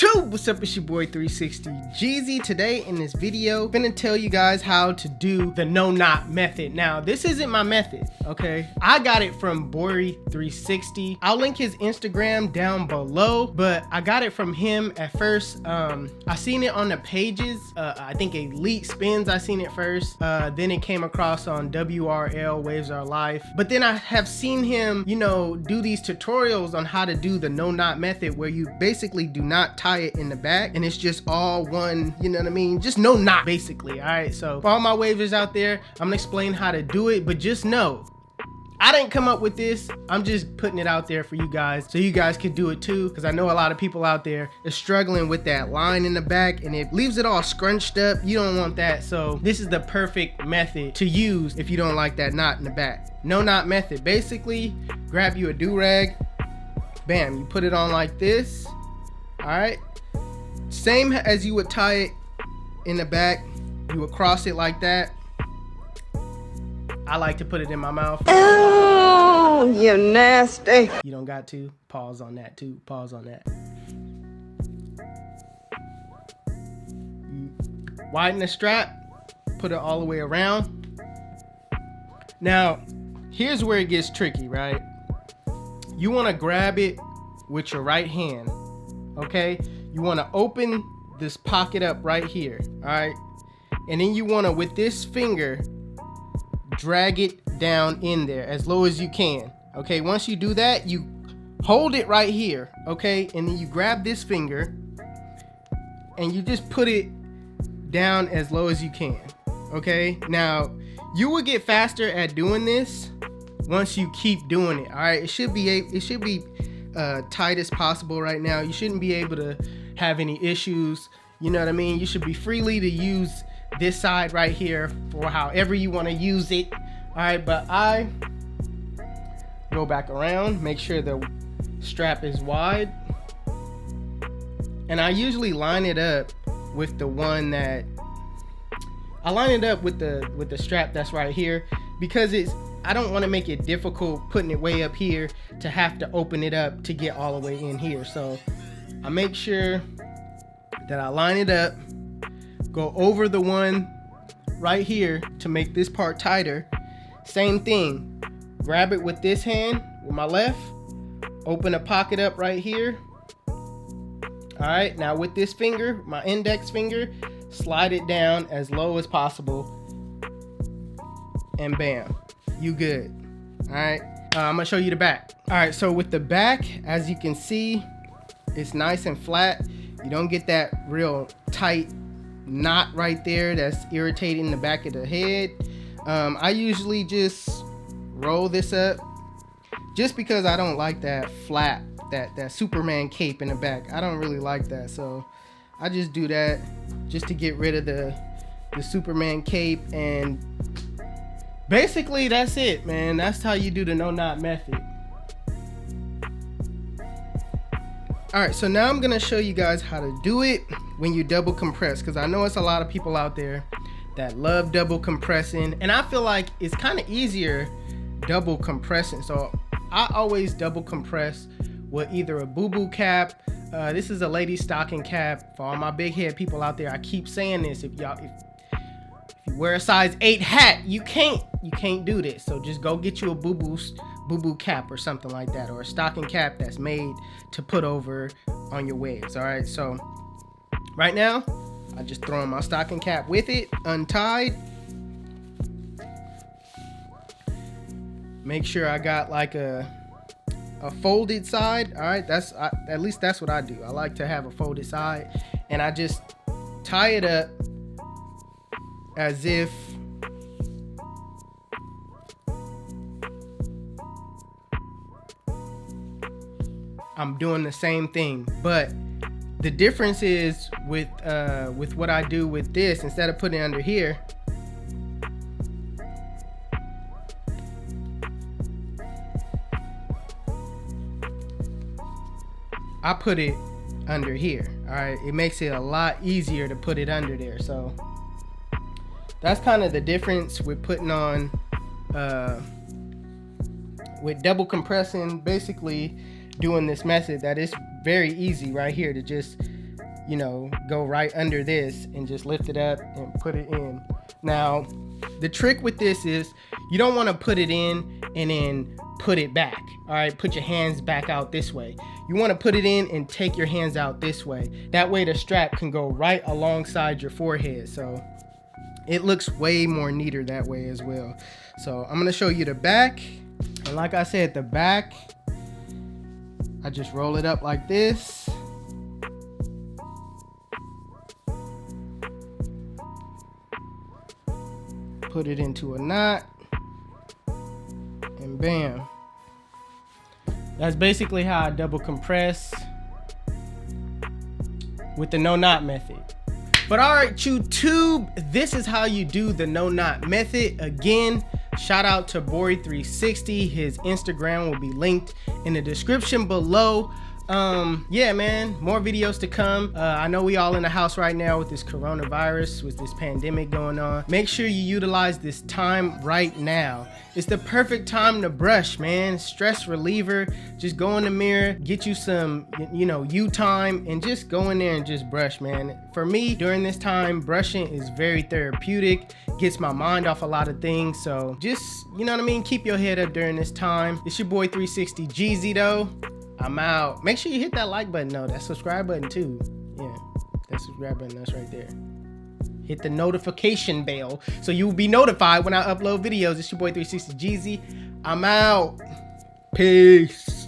YouTube, what's up? It's your boy 360 Jeezy. Today in this video, I'm gonna tell you guys how to do the no knot method. Now, this isn't my method, okay? I got it from Bory360. I'll link his Instagram down below, but I got it from him at first. I seen it on the pages. I think Elite Spins, I seen it first. Then it came across on WRL, Waves Are Life. But then I have seen him, you know, do these tutorials on how to do the no knot method, where you basically do not tie it in the back and it's just all one, you know what I mean? Just no knot basically. All right, so for all my wavers out there, I'm gonna explain how to do it, but just know I didn't come up with this. I'm just putting it out there for you guys so you guys could do it too, because I know a lot of people out there are struggling with that line in the back and it leaves it all scrunched up. You don't want that. So this is the perfect method to use if you don't like that knot in the back. No knot method. Basically, grab you a do-rag, bam, you put it on like this. All right, same as you would tie it in the back, you would cross it like that. I like to put it in my mouth. Oh, you nasty. You don't got to. Pause on that too. Pause on that. Widen the strap, put it all the way around. Now, here's where it gets tricky, right? You want to grab it with your right hand, okay? You want to open this pocket up right here, all right? And then you want to, with this finger, drag it down in there as low as you can. Okay, once you do that, you hold it right here, okay? And then you grab this finger and you just put it down as low as you can. Okay, now you will get faster at doing this once you keep doing it. All right, it should be tight as possible right now. You shouldn't be able to have any issues, you know what I mean? You should be freely to use this side right here for however you want to use it. All right, but I go back around, make sure the strap is wide, and I usually line it up with the one that I line it up with the strap that's right here, because I don't want to make it difficult putting it way up here to have to open it up to get all the way in here. So I make sure that I line it up, go over the one right here to make this part tighter. Same thing, grab it with this hand, with my left, open a pocket up right here. All right, now with this finger, my index finger, slide it down as low as possible, and bam, you good. All right, I'm gonna show you the back. All right, so with the back, as you can see, it's nice and flat. You don't get that real tight knot right there that's irritating the back of the head. I usually just roll this up just because I don't like that flap, that Superman cape in the back. I don't really like that, so I just do that just to get rid of the Superman cape. And basically that's it, man. That's how you do the no knot method. All right, so now I'm gonna show you guys how to do it when you double compress, because I know it's a lot of people out there that love double compressing, and I feel like it's kind of easier double compressing. So I always double compress with either a boo-boo cap. This is a lady stocking cap. For all my big head people out there, I keep saying this: if you wear a size 8 hat, you can't do this. So just go get you a boo-boo cap or something like that, or a stocking cap that's made to put over on your waves. All right, so right now I just throw in my stocking cap with it untied. Make sure I got like a folded side. All right, at least that's what I do. I like to have a folded side, and I just tie it up as if I'm doing the same thing. But the difference is with what I do with this, instead of putting it under here, I put it under here. All right, it makes it a lot easier to put it under there. So that's kind of the difference with putting on with double compressing. Basically doing this method, that is very easy right here to just you know, go right under this and just lift it up and put it in. Now, the trick with this is you don't want to put it in and then put it back. All right, put your hands back out this way. You want to put it in and take your hands out this way. That way the strap can go right alongside your forehead. So it looks way more neater that way as well. So I'm going to show you the back. And like I said, the back, I just roll it up like this. Put it into a knot. And bam. That's basically how I double compress with the no knot method. But all right, YouTube, this is how you do the no knot method. Again, shout out to Bory360. His Instagram will be linked in the description below. Yeah, man, more videos to come. I know we all in the house right now with this coronavirus, with this pandemic going on. Make sure you utilize this time right now. It's the perfect time to brush, man. Stress reliever. Just go in the mirror, get you some, you know, you time, and just go in there and just brush, man. For me, during this time, brushing is very therapeutic. Gets my mind off a lot of things. So just, you know what I mean? Keep your head up during this time. It's your boy 360 Jeezy though. I'm out. Make sure you hit that like button though. That subscribe button too. Yeah, that subscribe button, that's right there. Hit the notification bell so you'll be notified when I upload videos. It's your boy 360 Jeezy. I'm out. Peace.